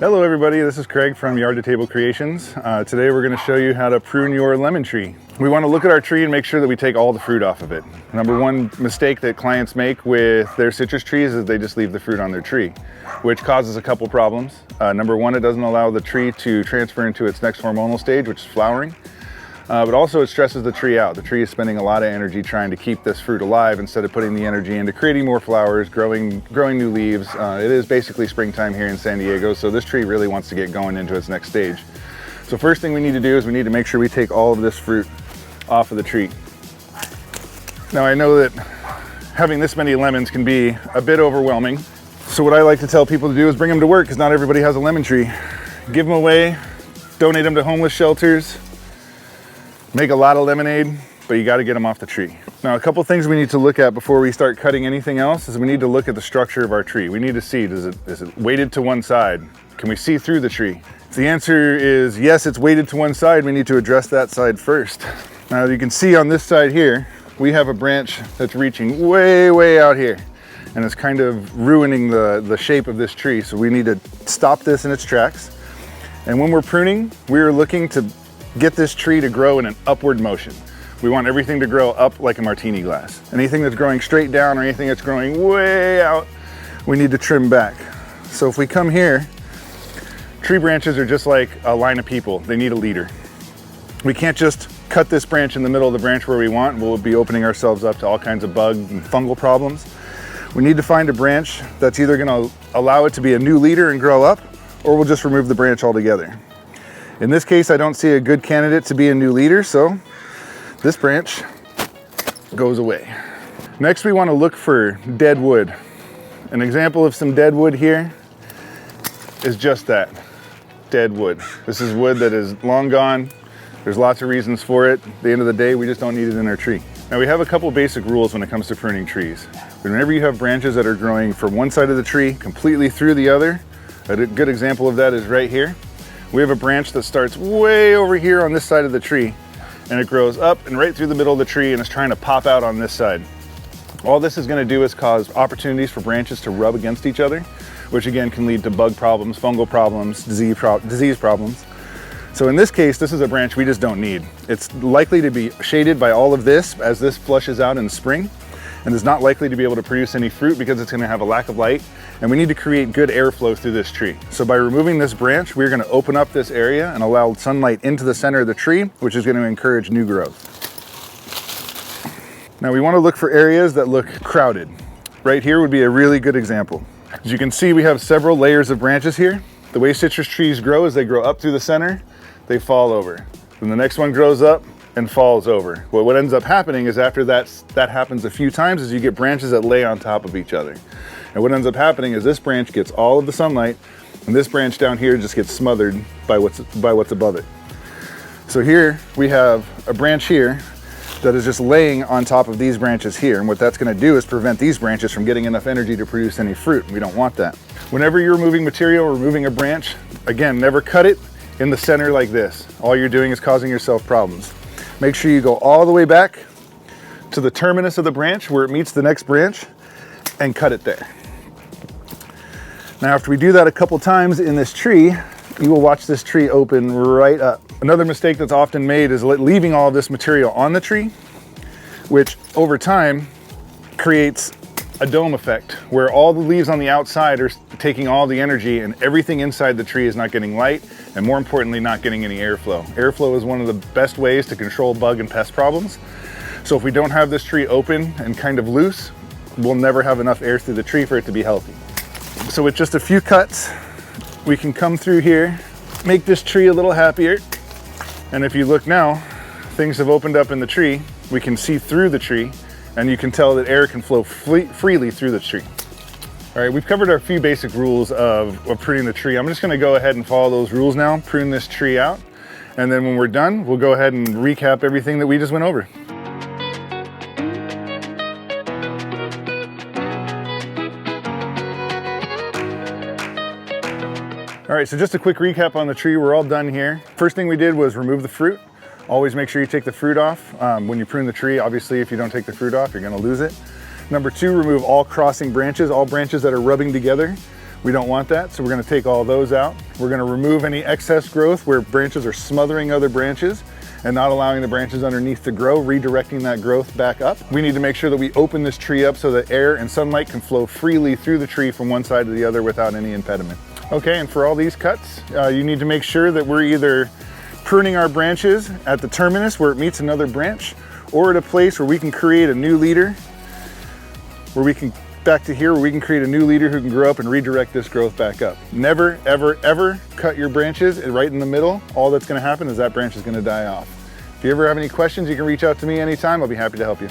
Hello everybody, this is Craig from Yard to Table Creations. Today we're going to show you how to prune your lemon tree. We want to look at our tree and make sure that we take all the fruit off of it. Number one mistake that clients make with their citrus trees is they just leave the fruit on their tree, which causes a couple problems. Number one, it doesn't allow the tree to transfer into its next hormonal stage, which is flowering. But also it stresses the tree out. The tree is spending a lot of energy trying to keep this fruit alive instead of putting the energy into creating more flowers, growing new leaves. It is basically springtime here in San Diego, so this tree really wants to get going into its next stage. So first thing we need to do is we need to make sure we take all of this fruit off of the tree. Now I know that having this many lemons can be a bit overwhelming. So what I like to tell people to do is bring them to work, because not everybody has a lemon tree. Give them away, donate them to homeless shelters. Make a lot of lemonade, but you got to get them off the tree. Now, a couple things we need to look at before we start cutting anything else is we need to look at the structure of our tree. We need to see, is it weighted to one side? Can we see through the tree? If the answer is yes, it's weighted to one side, we need to address that side first. Now, you can see on this side here, we have a branch that's reaching way out here, and it's kind of ruining the shape of this tree. So we need to stop this in its tracks. And when we're pruning, we're looking to get this tree to grow in an upward motion. We want everything to grow up like a martini glass. Anything that's growing straight down or anything that's growing way out, we need to trim back. So if we come here, tree branches are just like a line of people. They need a leader. We can't just cut this branch in the middle of the branch where we want. We'll be opening ourselves up to all kinds of bug and fungal problems. We need to find a branch that's either gonna allow it to be a new leader and grow up, or we'll just remove the branch altogether. In this case, I don't see a good candidate to be a new leader, so this branch goes away. Next, we want to look for dead wood. An example of some dead wood here is just that, dead wood. This is wood that is long gone. There's lots of reasons for it. At the end of the day, we just don't need it in our tree. Now, we have a couple basic rules when it comes to pruning trees. Whenever you have branches that are growing from one side of the tree completely through the other, a good example of that is right here. We have a branch that starts way over here on this side of the tree, and it grows up and right through the middle of the tree and is trying to pop out on this side. All this is going to do is cause opportunities for branches to rub against each other, which again can lead to bug problems, fungal problems, disease problems. So in this case, this is a branch we just don't need. It's likely to be shaded by all of this as this flushes out in the spring, and is not likely to be able to produce any fruit because it's going to have a lack of light. And we need to create good airflow through this tree. So by removing this branch, we're going to open up this area and allow sunlight into the center of the tree, which is going to encourage new growth. Now we want to look for areas that look crowded. Right here would be a really good example. As you can see, we have several layers of branches here. The way citrus trees grow is they grow up through the center, they fall over. Then the next one grows up and falls over. Well, what ends up happening is after that happens a few times is you get branches that lay on top of each other. And what ends up happening is this branch gets all of the sunlight, and this branch down here just gets smothered by what's above it. So here we have a branch here that is just laying on top of these branches here. And what that's going to do is prevent these branches from getting enough energy to produce any fruit. We don't want that. Whenever you're removing material or removing a branch, again, never cut it in the center like this. All you're doing is causing yourself problems. Make sure you go all the way back to the terminus of the branch where it meets the next branch and cut it there. Now, after we do that a couple times in this tree, you will watch this tree open right up. Another mistake that's often made is leaving all of this material on the tree, which over time creates a dome effect where all the leaves on the outside are taking all the energy and everything inside the tree is not getting light, and more importantly, not getting any airflow. Airflow is one of the best ways to control bug and pest problems. So if we don't have this tree open and kind of loose, we'll never have enough air through the tree for it to be healthy. So with just a few cuts, we can come through here, make this tree a little happier. And if you look now, things have opened up in the tree. We can see through the tree, and you can tell that air can flow freely through the tree. All right, we've covered our few basic rules of pruning the tree. I'm just gonna go ahead and follow those rules now, prune this tree out. And then when we're done, we'll go ahead and recap everything that we just went over. All right, so just a quick recap on the tree. We're all done here. First thing we did was remove the fruit. Always make sure you take the fruit off. When you prune the tree, obviously, if you don't take the fruit off, you're gonna lose it. Number two, remove all crossing branches, all branches that are rubbing together. We don't want that, so we're gonna take all those out. We're gonna remove any excess growth where branches are smothering other branches and not allowing the branches underneath to grow, redirecting that growth back up. We need to make sure that we open this tree up so that air and sunlight can flow freely through the tree from one side to the other without any impediment. Okay, and for all these cuts, you need to make sure that we're either pruning our branches at the terminus where it meets another branch, or at a place where we can create a new leader, where we can create a new leader who can grow up and redirect this growth back up. Never, ever, ever cut your branches right in the middle. All that's gonna happen is that branch is gonna die off. If you ever have any questions, you can reach out to me anytime. I'll be happy to help you.